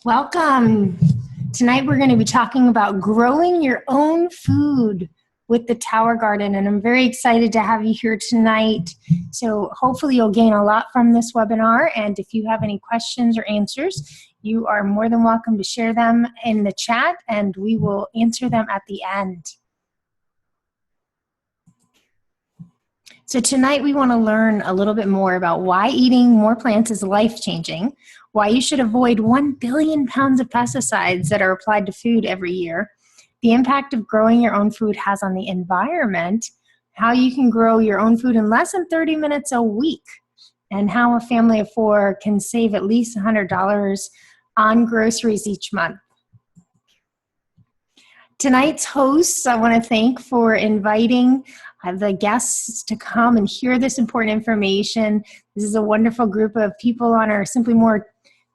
Welcome. Tonight we're going to be talking about growing your own food with the Tower Garden, and I'm very excited to have you here tonight. So hopefully you'll gain a lot from this webinar, and if you have any questions or answers, you are more than welcome to share them in the chat, and we will answer them at the end. So tonight we want to learn a little bit more about why eating more plants is life-changing, why you should avoid 1 billion pounds of pesticides that are applied to food every year, the impact of growing your own food has on the environment, how you can grow your own food in less than 30 minutes a week, and how a family of 4 can save at least $100 on groceries each month. Tonight's hosts, I want to thank for inviting the guests to come and hear this important information. This is a wonderful group of people on our Simply More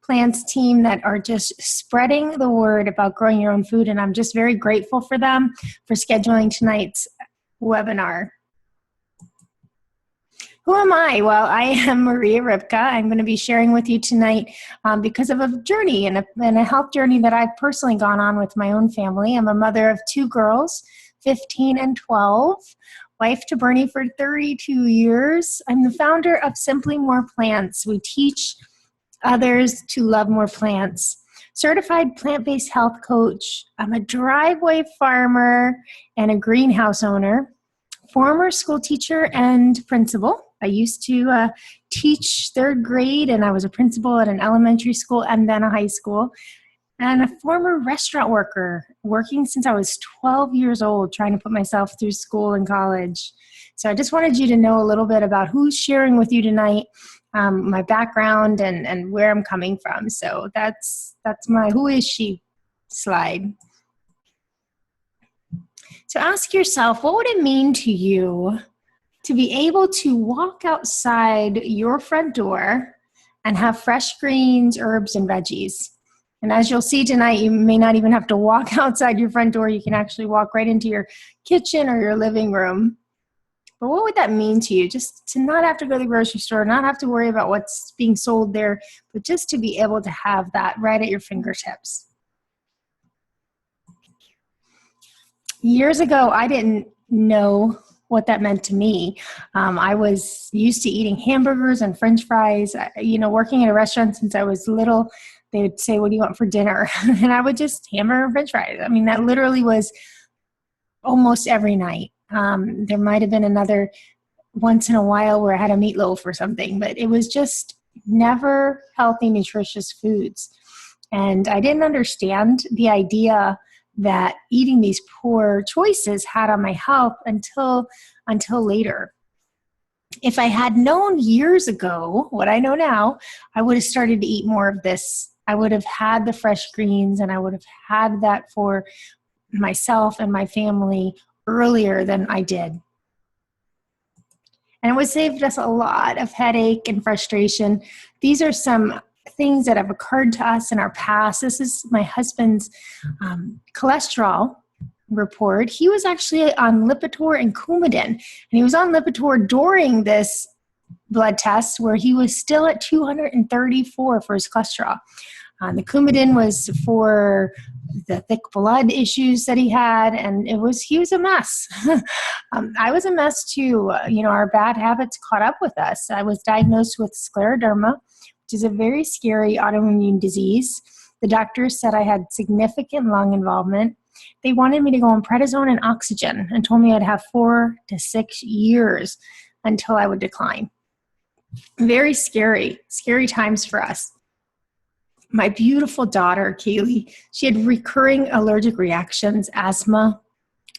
Plants team that are just spreading the word about growing your own food, and I'm just very grateful for them for scheduling tonight's webinar. Who am I? Well, I am Maria Ripka. I'm going to be sharing with you tonight because of a journey and a health journey that I've personally gone on with my own family. I'm a mother of 2 girls, 15 and 12, wife to Bernie for 32 years. I'm the founder of Simply More Plants. We teach others to love more plants. Certified plant-based health coach. I'm a driveway farmer and a greenhouse owner. Former school teacher and principal. I used to teach 3rd grade, and I was a principal at an elementary school and then a high school. And a former restaurant worker, working since I was 12 years old, trying to put myself through school and college. So I just wanted you to know a little bit about who's sharing with you tonight, my background and where I'm coming from. So that's my who is she slide. So ask yourself, what would it mean to you to be able to walk outside your front door and have fresh greens, herbs, and veggies? And as you'll see tonight, you may not even have to walk outside your front door. You can actually walk right into your kitchen or your living room. But what would that mean to you? Just to not have to go to the grocery store, not have to worry about what's being sold there, but just to be able to have that right at your fingertips. Years ago, I didn't know what that meant to me. I was used to eating hamburgers and French fries. Working at a restaurant since I was little, they would say, "What do you want for dinner?" And I would just hamburger and French fries. I mean, that literally was almost every night. There might have been another once in a while where I had a meatloaf or something, but it was just never healthy, nutritious foods. And I didn't understand the idea that eating these poor choices had on my health until later. If I had known years ago what I know now, I would have started to eat more of this. I would have had the fresh greens, and I would have had that for myself and my family earlier than I did. And it would save us a lot of headache and frustration. These are some things that have occurred to us in our past. This is my husband's cholesterol report. He was actually on Lipitor and Coumadin, and he was on Lipitor during this blood test where he was still at 234 for his cholesterol. The Coumadin was for the thick blood issues that he had, and he was a mess. I was a mess too. Our bad habits caught up with us. I was diagnosed with scleroderma, which is a very scary autoimmune disease. The doctors said I had significant lung involvement. They wanted me to go on prednisone and oxygen and told me I'd have 4 to 6 years until I would decline. Very scary times for us. My beautiful daughter, Kaylee, she had recurring allergic reactions, asthma,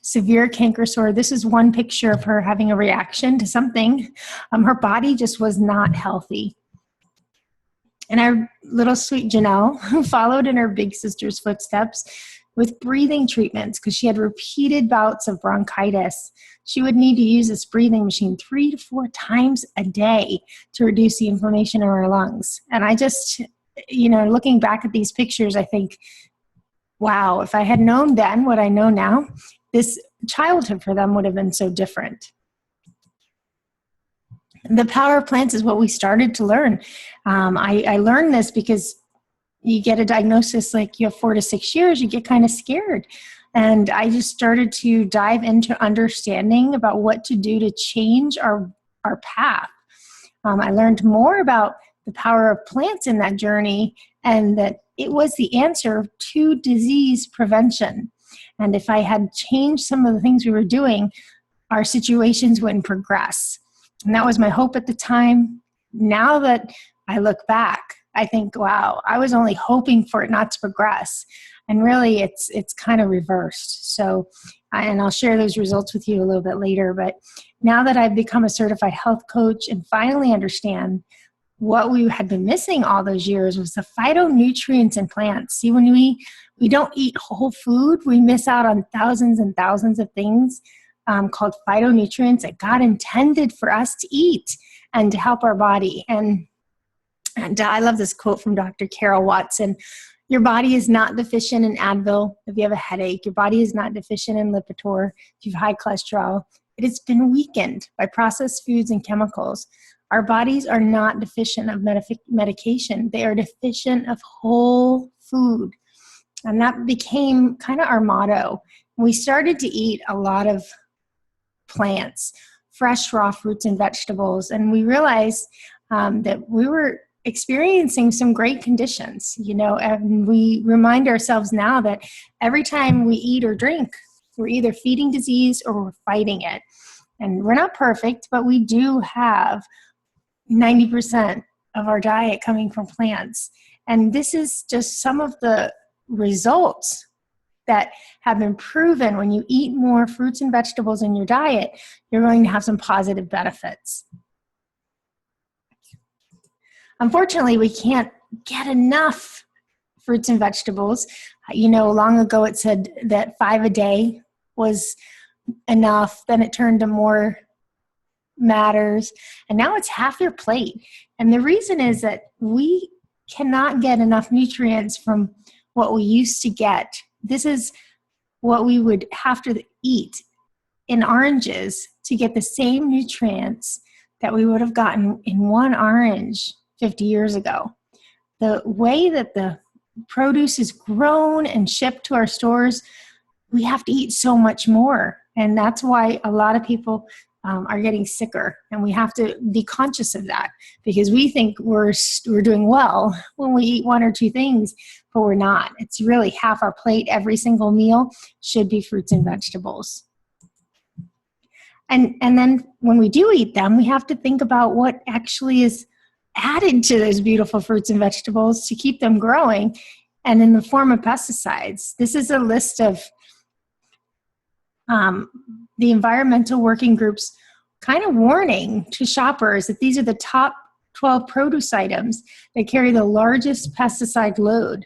severe canker sore. This is one picture of her having a reaction to something. Her body just was not healthy. And our little sweet Janelle, who followed in her big sister's footsteps with breathing treatments because she had repeated bouts of bronchitis. She would need to use this breathing machine 3 to 4 times a day to reduce the inflammation in her lungs. And I just, looking back at these pictures, I think, wow, if I had known then what I know now, this childhood for them would have been so different. The power of plants is what we started to learn. I learned this because you get a diagnosis like you have 4 to 6 years, you get kind of scared. And I just started to dive into understanding about what to do to change our path. I learned more about the power of plants in that journey, and that it was the answer to disease prevention. And if I had changed some of the things we were doing, our situations wouldn't progress. And that was my hope at the time. Now that I look back, I think, wow, I was only hoping for it not to progress. And really, it's kind of reversed. So, and I'll share those results with you a little bit later. But now that I've become a certified health coach and finally understand what we had been missing all those years was the phytonutrients in plants. See, when we don't eat whole food, we miss out on thousands and thousands of things called phytonutrients that God intended for us to eat and to help our body. And I love this quote from Dr. Carol Watson. Your body is not deficient in Advil if you have a headache. Your body is not deficient in Lipitor if you have high cholesterol. It has been weakened by processed foods and chemicals. Our bodies are not deficient of medication. They are deficient of whole food. And that became kind of our motto. We started to eat a lot of plants, fresh raw fruits and vegetables, and we realized that we were experiencing some great conditions, and we remind ourselves now that every time we eat or drink, we're either feeding disease or we're fighting it. And we're not perfect, but we do have 90% of our diet coming from plants. And this is just some of the results that have been proven. When you eat more fruits and vegetables in your diet, you're going to have some positive benefits. Unfortunately, we can't get enough fruits and vegetables. Long ago it said that 5 a day was enough. Then it turned to more matters. And now it's half your plate. And the reason is that we cannot get enough nutrients from what we used to get. This is what we would have to eat in oranges to get the same nutrients that we would have gotten in one orange 50 years ago. The way that the produce is grown and shipped to our stores, we have to eat so much more. And that's why a lot of people are getting sicker. And we have to be conscious of that, because we think we're doing well when we eat 1 or 2 things, but we're not. It's really half our plate. Every single meal should be fruits and vegetables. And then when we do eat them, we have to think about what actually is added to those beautiful fruits and vegetables to keep them growing, and in the form of pesticides. This is a list of the environmental working groups kind of warning to shoppers that these are the top 12 produce items that carry the largest pesticide load.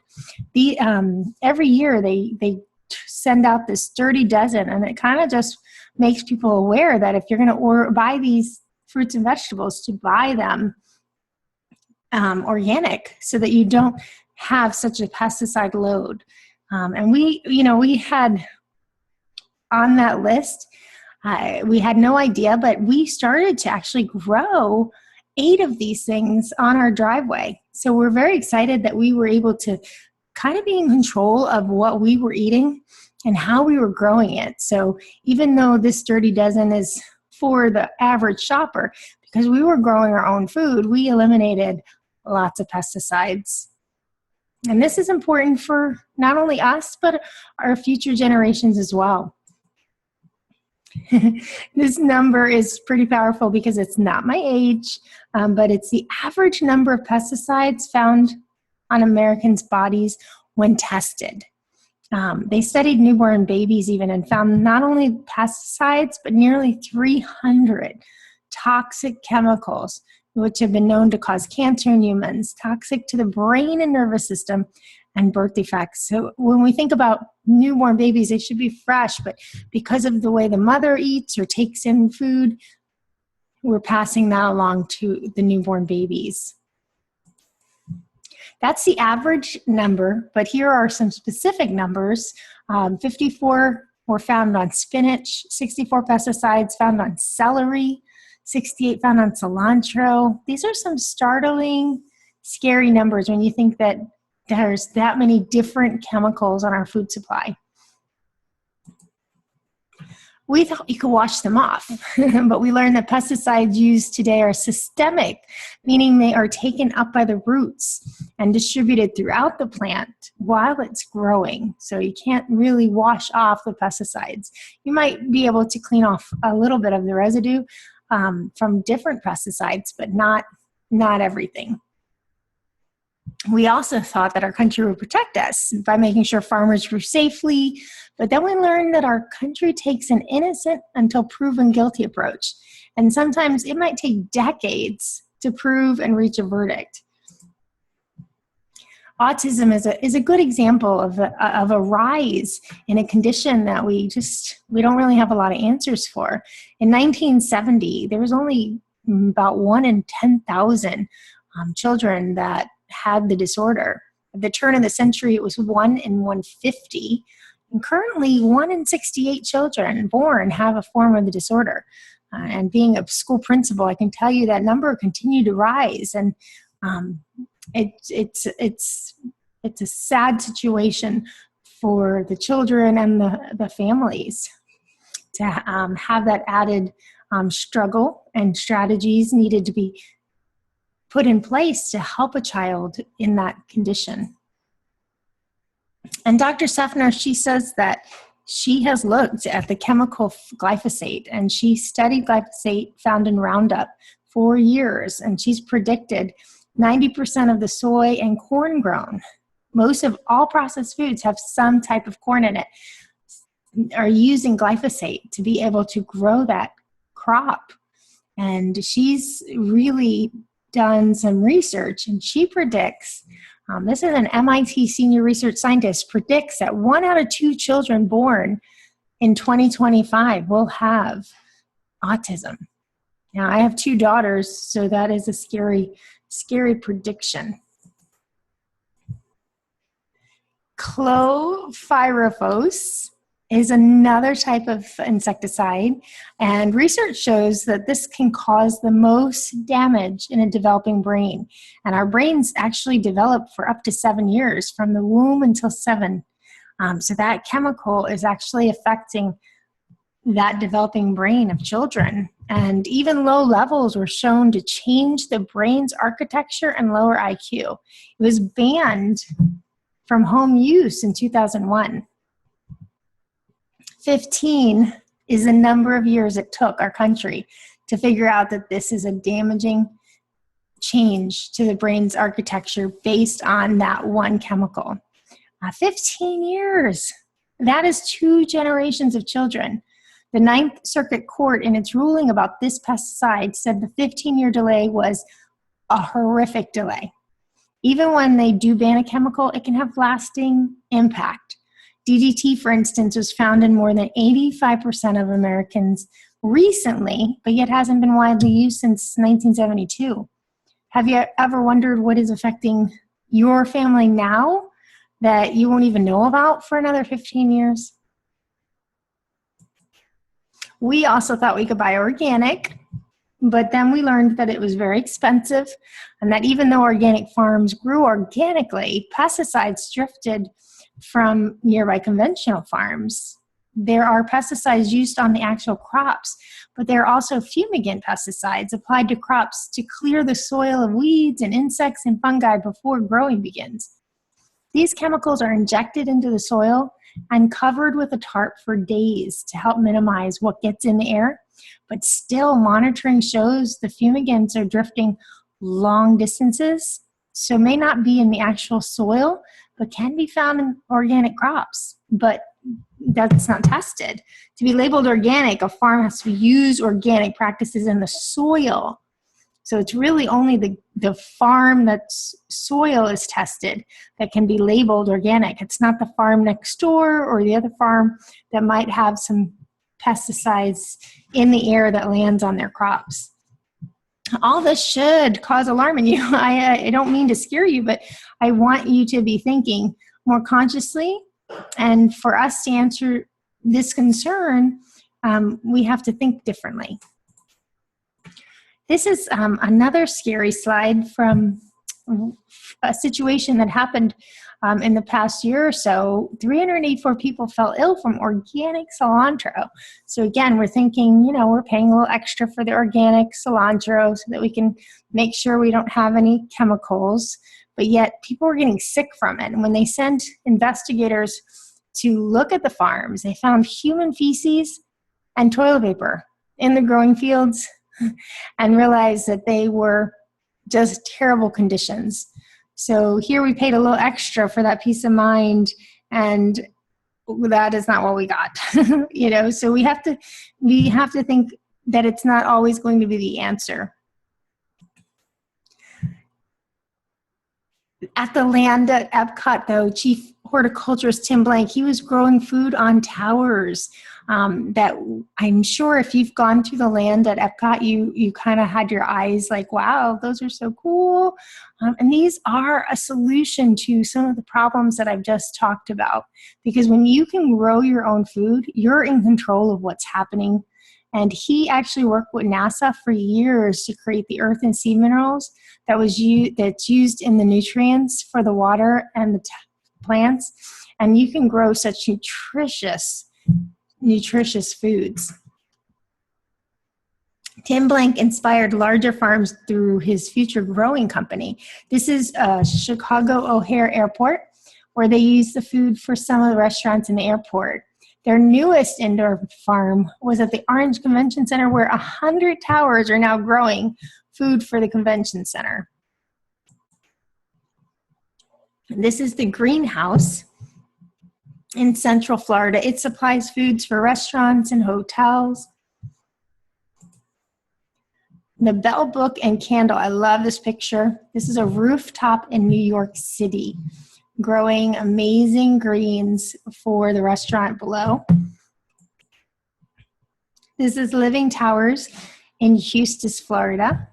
Every year they send out this dirty dozen, and it kind of just makes people aware that if you're going to buy these fruits and vegetables, to buy them organic, so that you don't have such a pesticide load. And we had on that list, we had no idea, but we started to actually grow 8 of these things on our driveway. So we're very excited that we were able to kind of be in control of what we were eating and how we were growing it. So even though this dirty dozen is for the average shopper, because we were growing our own food, we eliminated lots of pesticides. And this is important for not only us, but our future generations as well. This number is pretty powerful because it's not my age, but it's the average number of pesticides found on Americans' bodies when tested. They studied newborn babies even and found not only pesticides, but nearly 300 toxic chemicals, which have been known to cause cancer in humans, toxic to the brain and nervous system, and birth defects. So when we think about newborn babies, they should be fresh, but because of the way the mother eats or takes in food, we're passing that along to the newborn babies. That's the average number, but here are some specific numbers. 54 were found on spinach, 64 pesticides found on celery, 68 found on cilantro. These are some startling, scary numbers when you think that there's that many different chemicals on our food supply. We thought you could wash them off, but we learned that pesticides used today are systemic, meaning they are taken up by the roots and distributed throughout the plant while it's growing. So you can't really wash off the pesticides. You might be able to clean off a little bit of the residue from different pesticides, but not everything. We also thought that our country would protect us by making sure farmers grew safely, but then we learned that our country takes an innocent until proven guilty approach, and sometimes it might take decades to prove and reach a verdict. Autism is a good example of a rise in a condition that we don't really have a lot of answers for. In 1970, there was only about 1 in 10,000 children that had the disorder. At the turn of the century, it was 1 in 150. And currently, 1 in 68 children born have a form of the disorder. And being a school principal, I can tell you that number continued to rise. And it's a sad situation for the children and the families to have that added struggle, and strategies needed to be put in place to help a child in that condition. And Dr. Seffner, she says that she has looked at the chemical glyphosate, and she studied glyphosate found in Roundup for years, and she's predicted 90% of the soy and corn grown, most of all processed foods have some type of corn in it, are using glyphosate to be able to grow that crop. And she's really done some research, and she predicts, this is an MIT senior research scientist, predicts that 1 out of 2 children born in 2025 will have autism. Now, I have 2 daughters, so that is a scary prediction. Chlorpyrifos is another type of insecticide, and research shows that this can cause the most damage in a developing brain. And our brains actually develop for up to 7 years, from the womb until 7. So that chemical is actually affecting that developing brain of children. And even low levels were shown to change the brain's architecture and lower IQ. It was banned from home use in 2001. 15 is the number of years it took our country to figure out that this is a damaging change to the brain's architecture based on that one chemical. 15 years. That is 2 generations of children. The Ninth Circuit Court, in its ruling about this pesticide, said the 15-year delay was a horrific delay. Even when they do ban a chemical, it can have lasting impact. DDT, for instance, was found in more than 85% of Americans recently, but yet hasn't been widely used since 1972. Have you ever wondered what is affecting your family now that you won't even know about for another 15 years? We also thought we could buy organic, but then we learned that it was very expensive, and that even though organic farms grew organically, pesticides drifted from nearby conventional farms. There are pesticides used on the actual crops, but there are also fumigant pesticides applied to crops to clear the soil of weeds and insects and fungi before growing begins. These chemicals are injected into the soil and covered with a tarp for days to help minimize what gets in the air, but still monitoring shows the fumigants are drifting long distances, so may not be in the actual soil, but can be found in organic crops, but that's not tested. To be labeled organic, a farm has to use organic practices in the soil. So it's really only the farm that's soil is tested that can be labeled organic. It's not the farm next door or the other farm that might have some pesticides in the air that lands on their crops. All this should cause alarm in you. I don't mean to scare you, but I want you to be thinking more consciously. And for us to answer this concern, we have to think differently. This is another scary slide from a situation that happened in the past year or so. 384 people fell ill from organic cilantro. So again, we're thinking, we're paying a little extra for the organic cilantro so that we can make sure we don't have any chemicals, but yet people were getting sick from it. And when they sent investigators to look at the farms, they found human feces and toilet paper in the growing fields and realized that they were just terrible conditions. So here we paid a little extra for that peace of mind, and that is not what we got. So we have to think that it's not always going to be the answer. At the land at Epcot, though, Chief Horticulturist Tim Blank, he was growing food on towers that I'm sure if you've gone through the land at Epcot, you kind of had your eyes like, wow, those are so cool. And these are a solution to some of the problems that I've just talked about. Because when you can grow your own food, you're in control of what's happening. And he actually worked with NASA for years to create the earth and sea minerals that's used in the nutrients for the water and the plants. And you can grow such nutritious foods. Tim Blank inspired larger farms through his Future Growing Company. This is Chicago O'Hare Airport, where they use the food for some of the restaurants in the airport. Their newest indoor farm was at the Orange Convention Center, where 100 towers are now growing food for the convention center. This is the greenhouse in Central Florida. It supplies foods for restaurants and hotels. The Bell Book and Candle. I love this picture. This is a rooftop in New York City, growing amazing greens for the restaurant below. This is Living Towers in Eustis, Florida.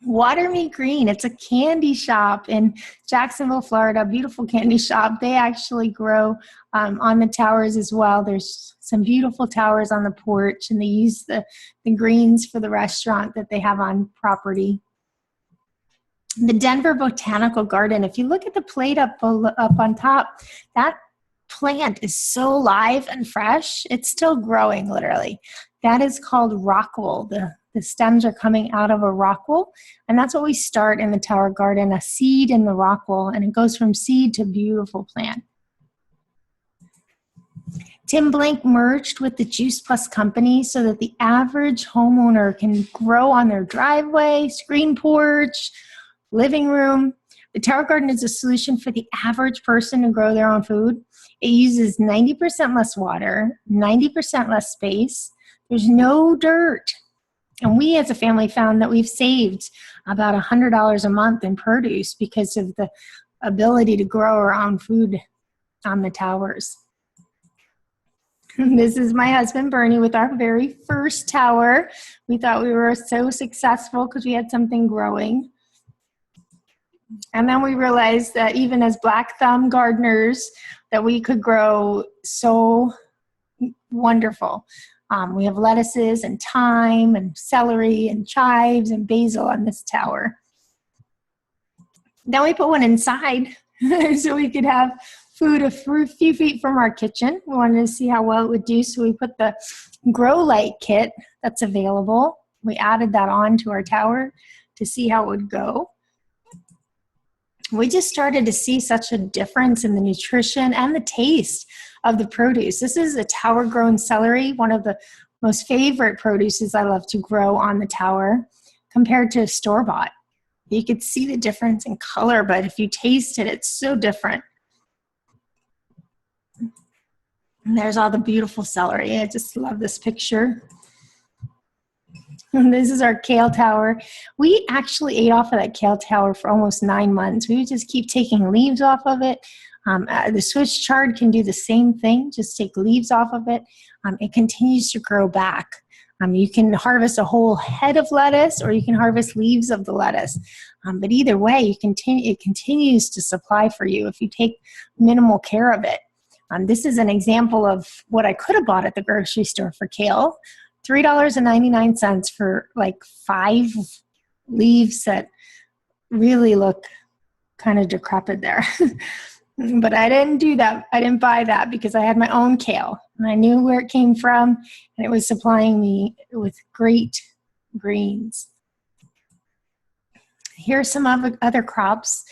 Water Me Green, it's a candy shop in Jacksonville, Florida, beautiful candy shop. They actually grow on the towers as well. There's some beautiful towers on the porch, and they use the greens for the restaurant that they have on property. The Denver Botanical Garden, if you look at the plate up on top, that plant is so live and fresh. It's still growing, literally. That is called rockwool. The stems are coming out of a rockwool, and that's what we start in the tower garden, a seed in the rockwool, and it goes from seed to beautiful plant. Tim Blank merged with the Juice Plus company so that the average homeowner can grow on their driveway, screen porch, living room. The tower garden is a solution for the average person to grow their own food. It uses 90% less water, 90% less space. There's no dirt. And we as a family found that we've saved about $100 a month in produce because of the ability to grow our own food on the towers. This is my husband, Bernie, with our very first tower. We thought we were so successful because we had something growing. And then we realized that even as black thumb gardeners, that we could grow so wonderful. We have lettuces and thyme and celery and chives and basil on this tower. Then we put one inside so we could have food a few feet from our kitchen. We wanted to see how well it would do, so we put the grow light kit that's available. We added that on to our tower to see how it would go. We just started to see such a difference in the nutrition and the taste of the produce. This is a tower-grown celery, one of the most favorite produces I love to grow on the tower, compared to store-bought. You could see the difference in color, but if you taste it, it's so different. And there's all the beautiful celery. I just love this picture. And this is our kale tower. We actually ate off of that kale tower for almost 9 months. We would just keep taking leaves off of it. The Swiss chard can do the same thing, just take leaves off of it. It continues to grow back. You can harvest a whole head of lettuce, or you can harvest leaves of the lettuce. But either way, it continues to supply for you if you take minimal care of it. This is an example of what I could have bought at the grocery store for kale. $3.99 for like 5 leaves that really look kind of decrepit there. But I didn't do that. I didn't buy that because I had my own kale and I knew where it came from and it was supplying me with great greens. Here's some other crops.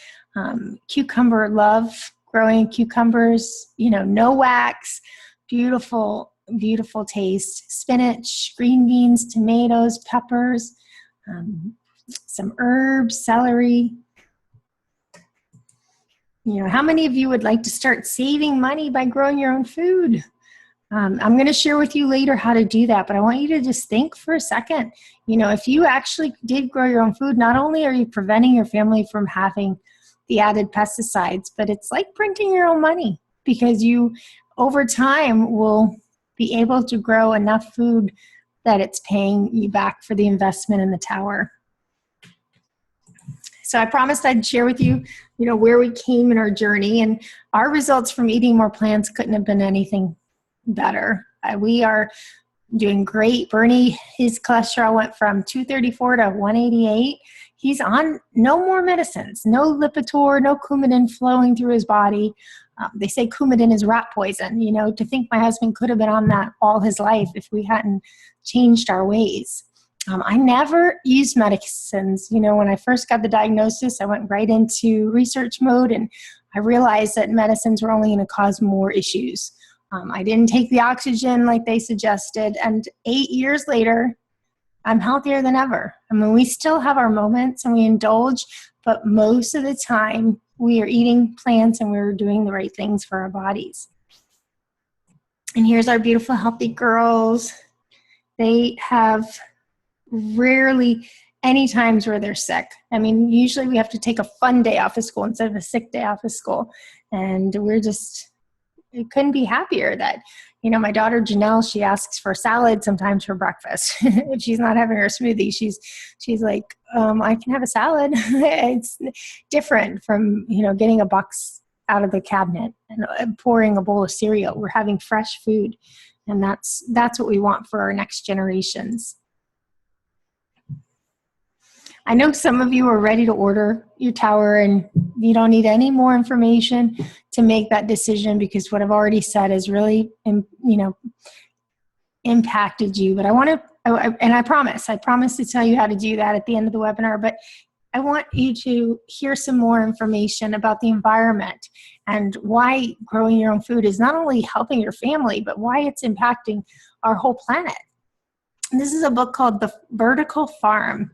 Cucumber, love growing cucumbers, you know, no wax, beautiful, beautiful taste. Spinach, green beans, tomatoes, peppers, some herbs, celery. You know, how many of you would like to start saving money by growing your own food? I'm going to share with you later how to do that, but I want you to just think for a second. You know, if you actually did grow your own food, not only are you preventing your family from having the added pesticides, but it's like printing your own money because you, over time, will be able to grow enough food that it's paying you back for the investment in the tower. So I promised I'd share with you, you know, where we came in our journey, and our results from eating more plants couldn't have been anything better. We are doing great. Bernie, his cholesterol went from 234 to 188. He's on no more medicines, no Lipitor, no Coumadin flowing through his body. They say Coumadin is rat poison. You know, to think my husband could have been on that all his life if we hadn't changed our ways. I never used medicines. You know, when I first got the diagnosis, I went right into research mode and I realized that medicines were only going to cause more issues. I didn't take the oxygen like they suggested, and 8 years later, I'm healthier than ever. I mean, we still have our moments and we indulge, but most of the time we are eating plants and we're doing the right things for our bodies. And here's our beautiful, healthy girls. They have rarely any times where they're sick. I mean, usually we have to take a fun day off of school instead of a sick day off of school. And we're just, I couldn't be happier that, you know, my daughter Janelle, she asks for salad sometimes for breakfast. If she's not having her smoothie, she's like, I can have a salad. It's different from, you know, getting a box out of the cabinet and pouring a bowl of cereal. We're having fresh food, and that's what we want for our next generations. I know some of you are ready to order your tower and you don't need any more information to make that decision because what I've already said has really, you know, impacted you. But I want to, and I promise to tell you how to do that at the end of the webinar, but I want you to hear some more information about the environment and why growing your own food is not only helping your family, but why it's impacting our whole planet. And this is a book called The Vertical Farm.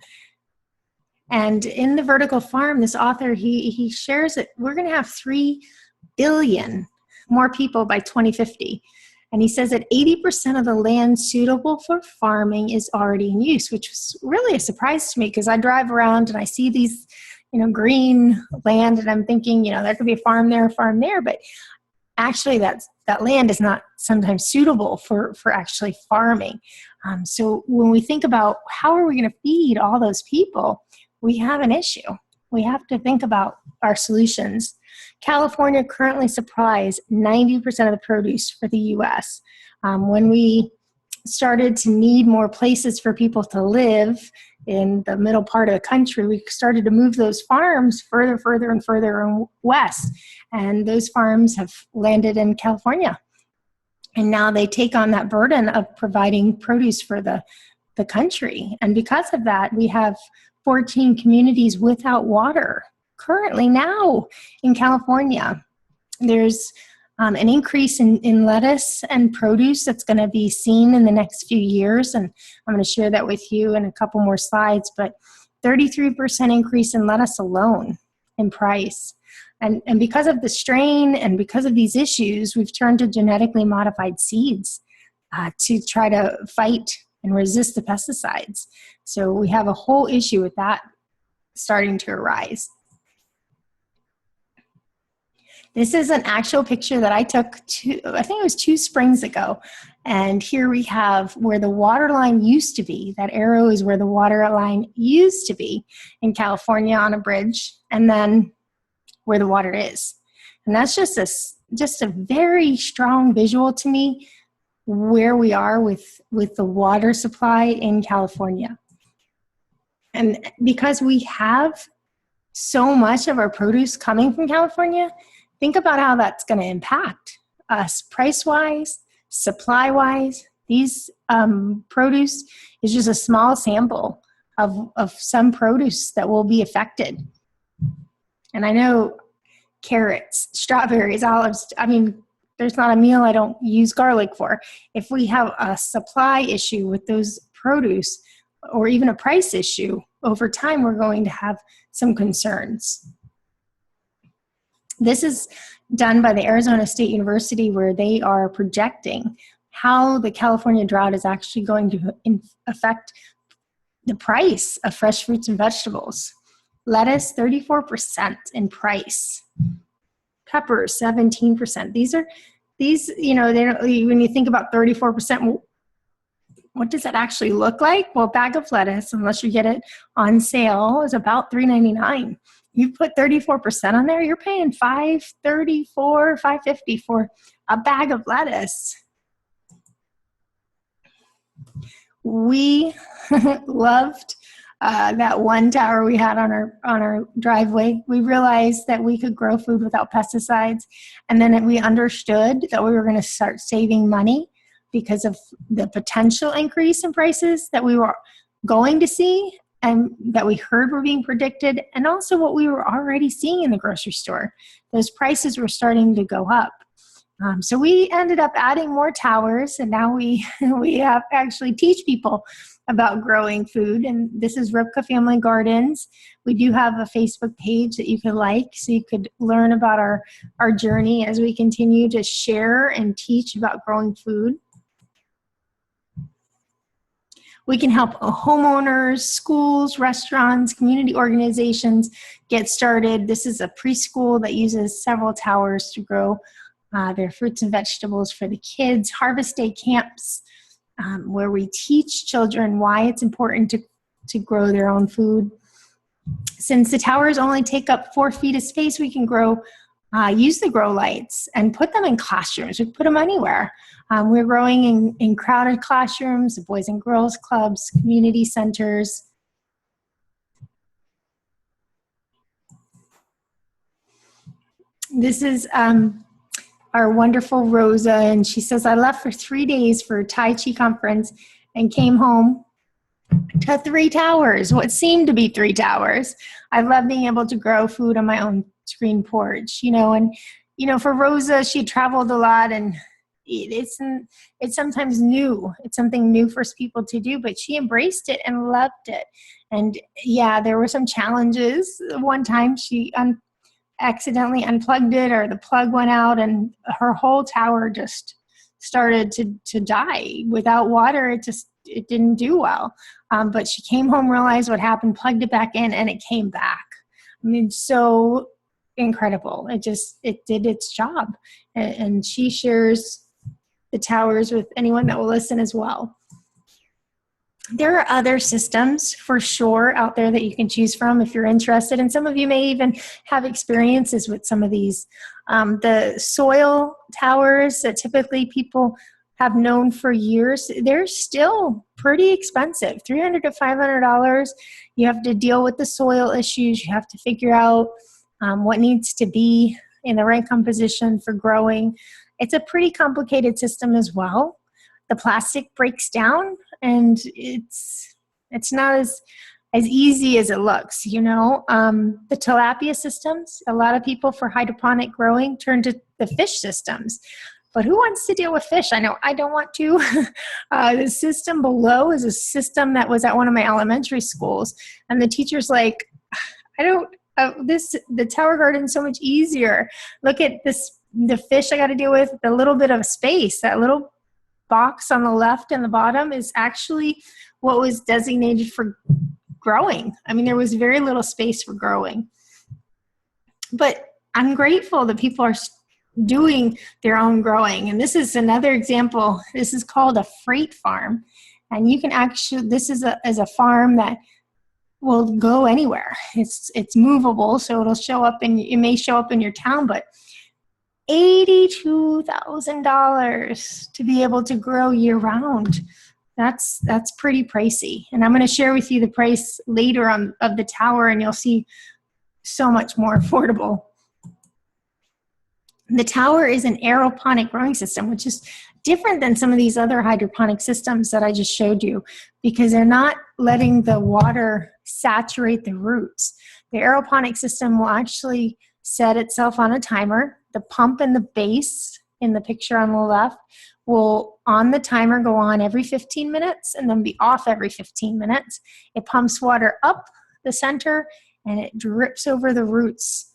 And in The Vertical Farm, this author, he shares that we're going to have 3 billion more people by 2050. And he says that 80% of the land suitable for farming is already in use, which was really a surprise to me because I drive around and I see these, you know, green land and I'm thinking, you know, there could be a farm there, but actually that land is not sometimes suitable for actually farming. So when we think about how are we going to feed all those people, we have an issue. We have to think about our solutions. California currently supplies 90% of the produce for the U.S. When we started to need more places for people to live in the middle part of the country, we started to move those farms further and further west. And those farms have landed in California. And now they take on that burden of providing produce for the country. And because of that, we have 14 communities without water currently now in California. There's an increase in lettuce and produce that's going to be seen in the next few years, and I'm going to share that with you in a couple more slides, but 33% increase in lettuce alone in price. And because of the strain and because of these issues, we've turned to genetically modified seeds to try to fight and resist the pesticides. So we have a whole issue with that starting to arise. This is an actual picture that I took, I think it was 2 springs ago. And here we have where the water line used to be. That arrow is where the water line used to be in California on a bridge, and then where the water is. And that's just a very strong visual to me where we are with the water supply in California. And because we have so much of our produce coming from California, think about how that's going to impact us price-wise, supply-wise. These produce is just a small sample of some produce that will be affected. And I know carrots, strawberries, olives, I mean, there's not a meal I don't use garlic for. If we have a supply issue with those produce or even a price issue, over time we're going to have some concerns. This is done by the Arizona State University, where they are projecting how the California drought is actually going to affect the price of fresh fruits and vegetables. Lettuce, 34% in price. Peppers, 17%. These, you know, when you think about 34%, what does that actually look like? Well, a bag of lettuce, unless you get it on sale, is about $3.99. You put 34% on there, you're paying $5.34, $5.50 for a bag of lettuce. We loved that one tower we had on our driveway. We realized that we could grow food without pesticides, and then we understood that we were going to start saving money because of the potential increase in prices that we were going to see and that we heard were being predicted, and also what we were already seeing in the grocery store. Those prices were starting to go up. So we ended up adding more towers, and now we have actually teach people about growing food. And this is Ripka Family Gardens. We do have a Facebook page that you could like, so you could learn about our journey as we continue to share and teach about growing food. We can help homeowners, schools, restaurants, community organizations get started. This is a preschool that uses several towers to grow their fruits and vegetables for the kids. Harvest Day camps, where we teach children why it's important to grow their own food. Since the towers only take up 4 feet of space, we can use the grow lights and put them in classrooms. We can put them anywhere. We're growing in crowded classrooms, the Boys and Girls Clubs, community centers. This is our wonderful Rosa, and she says, I left for 3 days for a Tai Chi conference and came home to 3 towers, what seemed to be 3 towers. I love being able to grow food on my own screen porch, and for Rosa, she traveled a lot, and it's sometimes new. It's something new for people to do, but she embraced it and loved it. And yeah, there were some challenges. One time she accidentally unplugged it, or the plug went out, and her whole tower just started to die. Without water, it didn't do well. But she came home, realized what happened, plugged it back in, and it came back. I mean, so incredible. It did its job. And she shares the towers with anyone that will listen as well. There are other systems for sure out there that you can choose from if you're interested, and some of you may even have experiences with some of these. The soil towers that typically people have known for years, they're still pretty expensive, $300 to $500. You have to deal with the soil issues. You have to figure out what needs to be in the right composition for growing. It's a pretty complicated system as well. The plastic breaks down, and it's not as easy as it looks, The tilapia systems, a lot of people for hydroponic growing turn to the fish systems. But who wants to deal with fish? I know I don't want to. The system below is a system that was at one of my elementary schools, and the teacher's like, the tower garden's so much easier. Look at the fish I got to deal with, the little bit of space, that little box on the left and the bottom is actually what was designated for growing. I mean, there was very little space for growing. But I'm grateful that people are doing their own growing. And this is another example. This is called a freight farm. And you can this is a farm that will go anywhere. It's movable, so it may show up in your town, but $82,000 to be able to grow year round. That's pretty pricey. And I'm going to share with you the price later of the tower, and you'll see so much more affordable. The tower is an aeroponic growing system, which is different than some of these other hydroponic systems that I just showed you, because they're not letting the water saturate the roots. The aeroponic system will actually set itself on a timer. The pump in the base in the picture on the left will, on the timer, go on every 15 minutes and then be off every 15 minutes. It pumps water up the center and it drips over the roots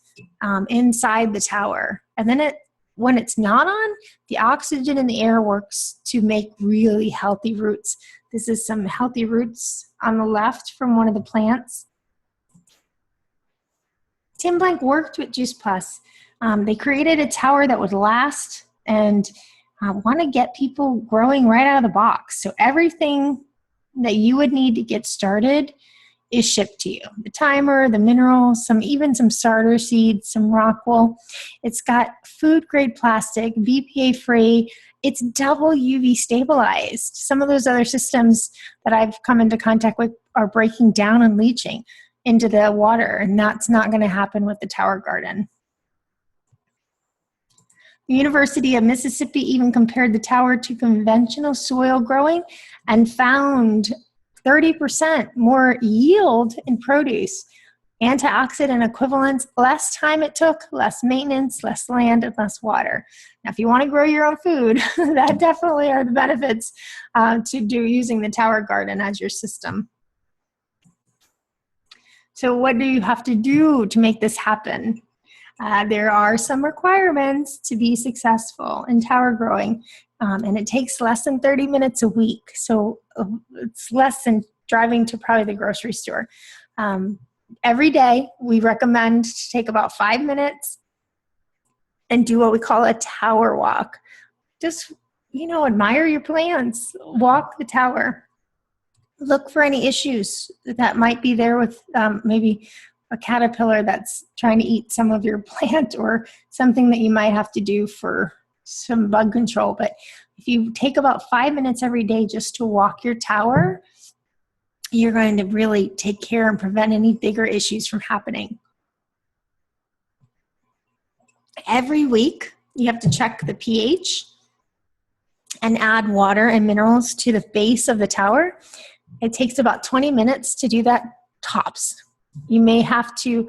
inside the tower. And then when it's not on, the oxygen in the air works to make really healthy roots. This is some healthy roots on the left from one of the plants. Tim Blank worked with Juice Plus. They created a tower that would last and want to get people growing right out of the box. So everything that you would need to get started is shipped to you. The timer, the minerals, even some starter seeds, some rock wool. It's got food grade plastic, BPA free. It's double UV stabilized. Some of those other systems that I've come into contact with are breaking down and leaching into the water, and that's not going to happen with the Tower Garden. The University of Mississippi even compared the tower to conventional soil growing and found 30% more yield in produce, antioxidant equivalents, less time it took, less maintenance, less land, and less water. Now, if you want to grow your own food, that definitely are the benefits to using the Tower Garden as your system. So what do you have to do to make this happen? There are some requirements to be successful in tower growing, and it takes less than 30 minutes a week. So it's less than driving to probably the grocery store. Every day, we recommend to take about 5 minutes and do what we call a tower walk. Just, admire your plants, walk the tower. Look for any issues that might be there with maybe a caterpillar that's trying to eat some of your plant, or something that you might have to do for some bug control. But if you take about 5 minutes every day just to walk your tower, you're going to really take care and prevent any bigger issues from happening. Every week, you have to check the pH and add water and minerals to the base of the tower. It takes about 20 minutes to do that tops. You may have to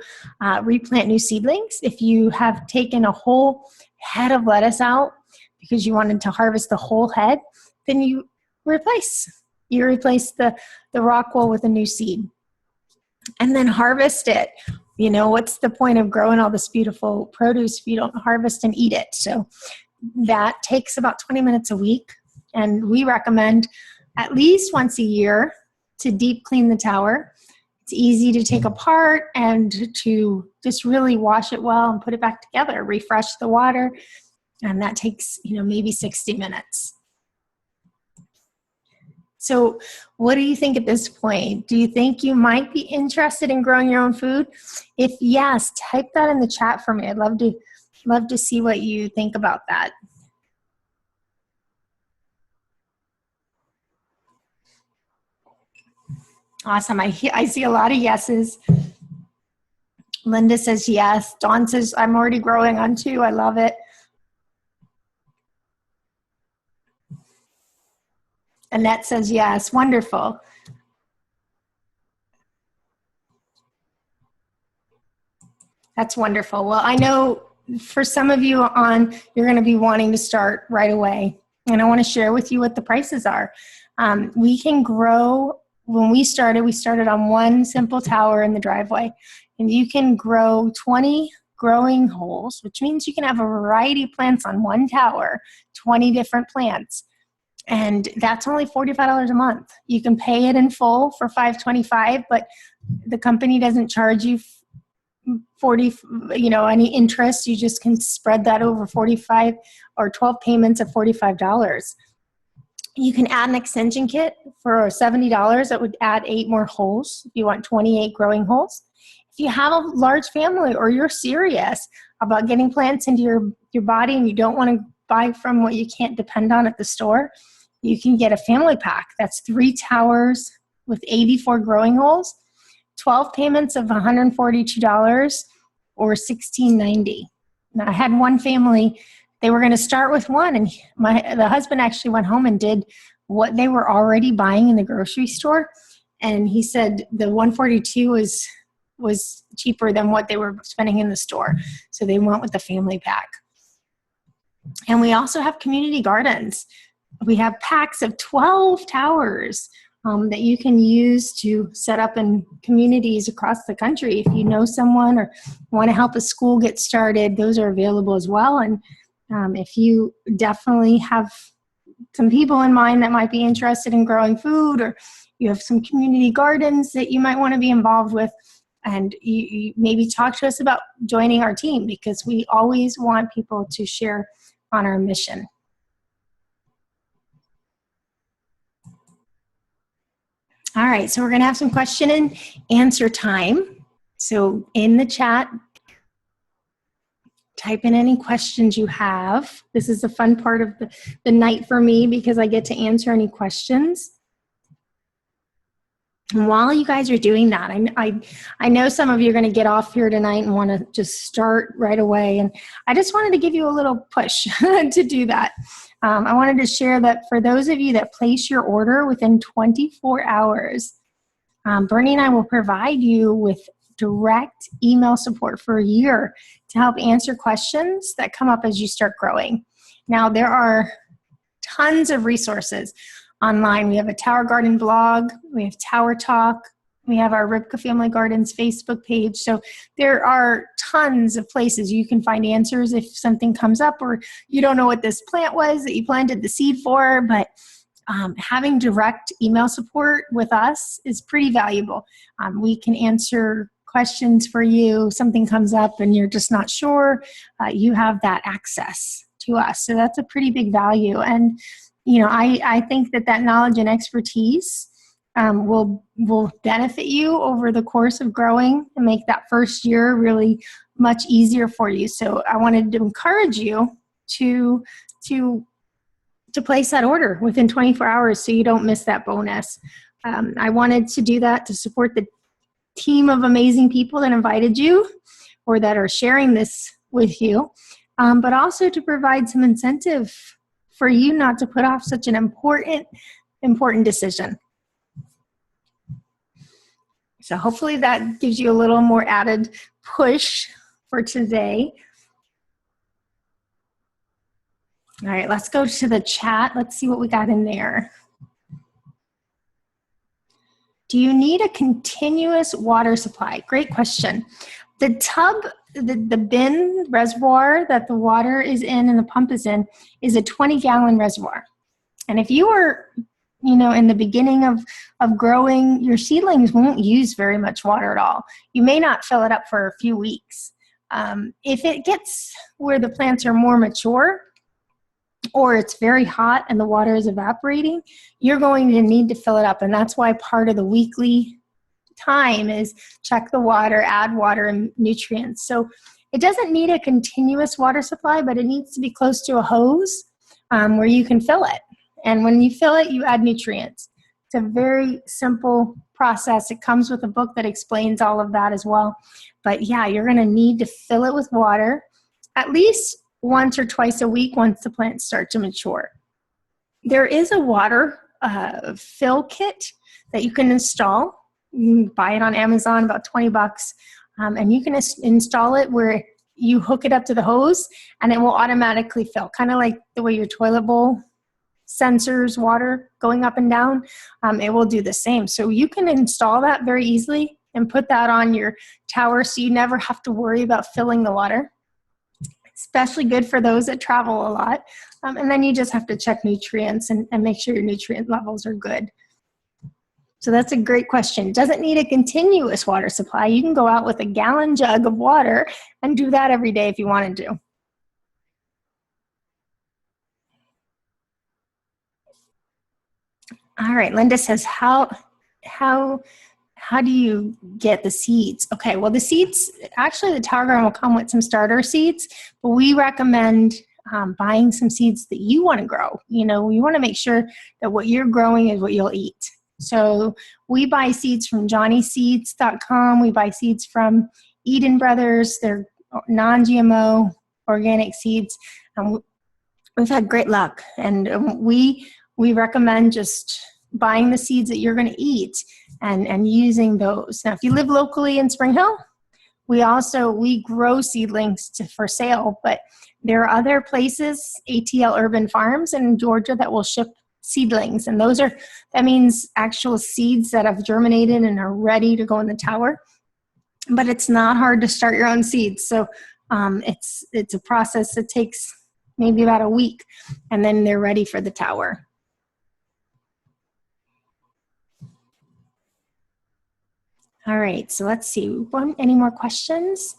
replant new seedlings. If you have taken a whole head of lettuce out because you wanted to harvest the whole head, then you replace the rock wool with a new seed and then harvest it. What's the point of growing all this beautiful produce if you don't harvest and eat it? So that takes about 20 minutes a week. And we recommend at least once a year to deep clean the tower. It's easy to take apart and to just really wash it well and put it back together, refresh the water. And that takes, maybe 60 minutes. So what do you think at this point? Do you think you might be interested in growing your own food? If yes, type that in the chat for me. I'd love to see what you think about that. Awesome. I see a lot of yeses. Linda says yes. Dawn says, I'm already growing on 2. I love it. Annette says yes. Wonderful. That's wonderful. Well, I know for some of you you're going to be wanting to start right away. And I want to share with you what the prices are. We can grow. When we started on one simple tower in the driveway, and you can grow 20 growing holes, which means you can have a variety of plants on one tower, 20 different plants, and that's only $45 a month. You can pay it in full for $525, but the company doesn't charge you any interest. You just can spread that over 45 or 12 payments of $45. You can add an extension kit for $70 that would add 8 more holes if you want 28 growing holes. If you have a large family or you're serious about getting plants into your body and you don't want to buy from what you can't depend on at the store, you can get a family pack. That's 3 towers with 84 growing holes, 12 payments of $142, or $16.90. Now, I had one family, they were going to start with one, and the husband actually went home and did what they were already buying in the grocery store, and he said the $142 was cheaper than what they were spending in the store, so they went with the family pack. And we also have community gardens. We have packs of 12 towers that you can use to set up in communities across the country. If you know someone or want to help a school get started, those are available as well. And if you definitely have some people in mind that might be interested in growing food, or you have some community gardens that you might want to be involved with, and you maybe talk to us about joining our team, because we always want people to share on our mission. All right, so we're going to have some question and answer time. So in the chat, type in any questions you have. This is the fun part of the night for me, because I get to answer any questions. And while you guys are doing that, I know some of you are going to get off here tonight and want to just start right away. And I just wanted to give you a little push to do that. I wanted to share that for those of you that place your order within 24 hours, Bernie and I will provide you with direct email support for a year to help answer questions that come up as you start growing. Now, there are tons of resources online. We have a Tower Garden blog, we have Tower Talk, we have our Ribka Family Gardens Facebook page. So there are tons of places you can find answers if something comes up or you don't know what this plant was that you planted the seed for. But having direct email support with us is pretty valuable. We can answer questions for you. Something comes up and you're just not sure, you have that access to us. So that's a pretty big value. And you know, I think that knowledge and expertise will benefit you over the course of growing and make that first year really much easier for you. So I wanted to encourage you to place that order within 24 hours so you don't miss that bonus. I wanted to do that to support the team of amazing people that invited you or that are sharing this with you, but also to provide some incentive for you not to put off such an important decision. So hopefully that gives you a little more added push for today. All right, let's go to the chat. Let's see what we got in there. Do you need a continuous water supply? Great question. The tub, the bin reservoir that the water is in and the pump is in is a 20-gallon reservoir. And if you are, you know, in the beginning of growing, your seedlings won't use very much water at all. You may not fill it up for a few weeks. If it gets where the plants are more mature, or it's very hot and the water is evaporating, you're going to need to fill it up. And that's why part of the weekly time is check the water, add water and nutrients. So it doesn't need a continuous water supply, but it needs to be close to a hose where you can fill it. And when you fill it, you add nutrients. It's a very simple process. It comes with a book that explains all of that as well. But yeah, you're going to need to fill it with water at least once or twice a week once the plants start to mature. There is a water fill kit that you can install. You can buy it on Amazon, about $20. And you can install it where you hook it up to the hose and it will automatically fill, kind of like the way your toilet bowl sensors water going up and down. It will do the same. So you can install that very easily and put that on your tower so you never have to worry about filling the water. Especially good for those that travel a lot. And then you just have to check nutrients and make sure your nutrient levels are good. So that's a great question. Doesn't need a continuous water supply. You can go out with a gallon jug of water and do that every day if you wanted to. All right, Linda says, how do you get the seeds? Okay, well the seeds, actually the Tower Garden will come with some starter seeds, but we recommend buying some seeds that you want to grow. You know, you want to make sure that what you're growing is what you'll eat. So we buy seeds from johnnyseeds.com. We buy seeds from Eden Brothers. They're non-GMO organic seeds. We've had great luck, and we recommend just buying the seeds that you're going to eat and using those. Now, if you live locally in Spring Hill, we grow seedlings for sale, but there are other places, ATL Urban Farms in Georgia, that will ship seedlings, and that means actual seeds that have germinated and are ready to go in the tower. But it's not hard to start your own seeds, so it's a process that takes maybe about a week, and then they're ready for the tower. All right, so let's see. Any more questions?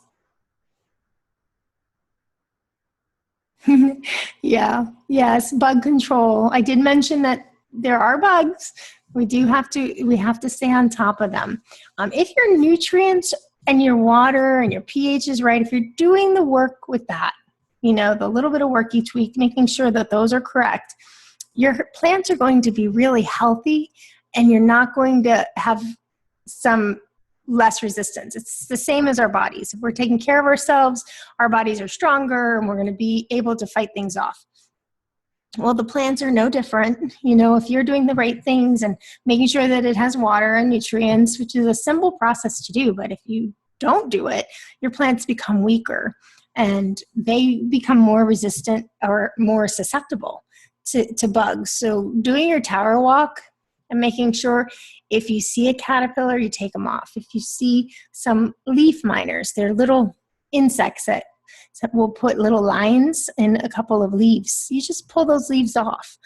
Yeah, yes, bug control. I did mention that there are bugs. We have to stay on top of them. If your nutrients and your water and your pH is right, if you're doing the work with that, the little bit of work each week, making sure that those are correct, your plants are going to be really healthy, and you're not going to have some less resistance. It's the same as our bodies. If we're taking care of ourselves, our bodies are stronger, and we're going to be able to fight things off. Well, the plants are no different. If you're doing the right things and making sure that it has water and nutrients, which is a simple process to do, but if you don't do it, your plants become weaker and they become more resistant or more susceptible to bugs. So doing your tower walk and making sure if you see a caterpillar, you take them off. If you see some leaf miners, they're little insects that will put little lines in a couple of leaves. You just pull those leaves off.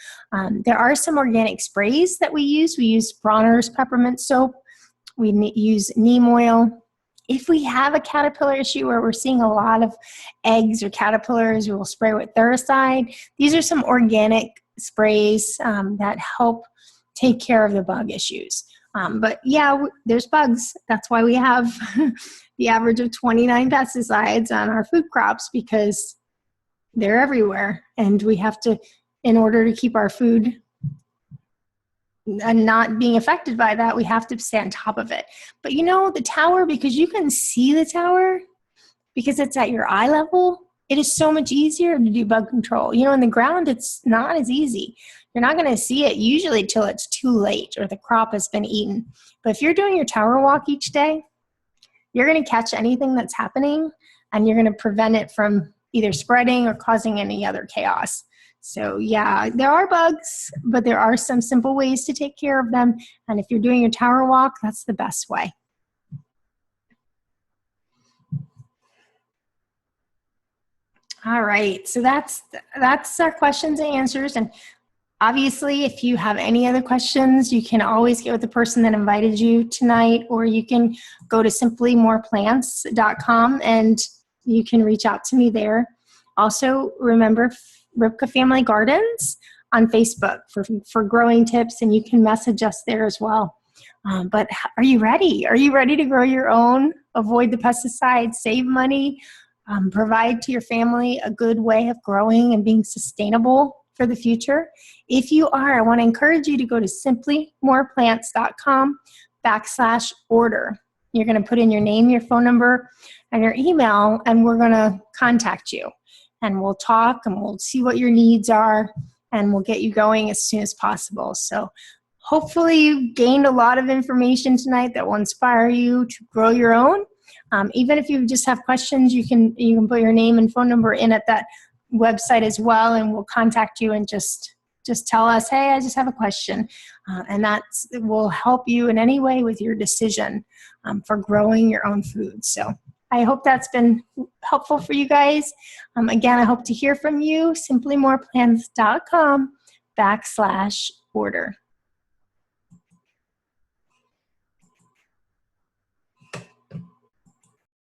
There are some organic sprays that we use. We use Bronner's peppermint soap. We use neem oil. If we have a caterpillar issue where we're seeing a lot of eggs or caterpillars, we will spray with Thuricide. These are some organic sprays that help take care of the bug issues. But yeah, there's bugs. That's why we have the average of 29 pesticides on our food crops, because they're everywhere. And we have to, in order to keep our food and not being affected by that, we have to stay on top of it. But the tower, because you can see the tower, because it's at your eye level, it is so much easier to do bug control. In the ground, it's not as easy. You're not going to see it usually till it's too late or the crop has been eaten. But if you're doing your tower walk each day, you're going to catch anything that's happening, and you're going to prevent it from either spreading or causing any other chaos. So yeah, there are bugs, but there are some simple ways to take care of them. And if you're doing your tower walk, that's the best way. All right, so that's our questions and answers. And obviously, if you have any other questions, you can always get with the person that invited you tonight, or you can go to simplymoreplants.com and you can reach out to me there. Also, remember Ripka Family Gardens on Facebook for growing tips, and you can message us there as well. But are you ready? Are you ready to grow your own, avoid the pesticides, save money, provide to your family a good way of growing and being sustainable for the future? If you are, I want to encourage you to go to simplymoreplants.com/order. You're going to put in your name, your phone number, and your email, and we're going to contact you. And we'll talk, and we'll see what your needs are, and we'll get you going as soon as possible. So hopefully you gained a lot of information tonight that will inspire you to grow your own. Even if you just have questions, you can put your name and phone number in at that website as well, and we'll contact you and just tell us, hey, I just have a question. And that will help you in any way with your decision for growing your own food. So I hope that's been helpful for you guys. Again, I hope to hear from you. simplymoreplants.com/order.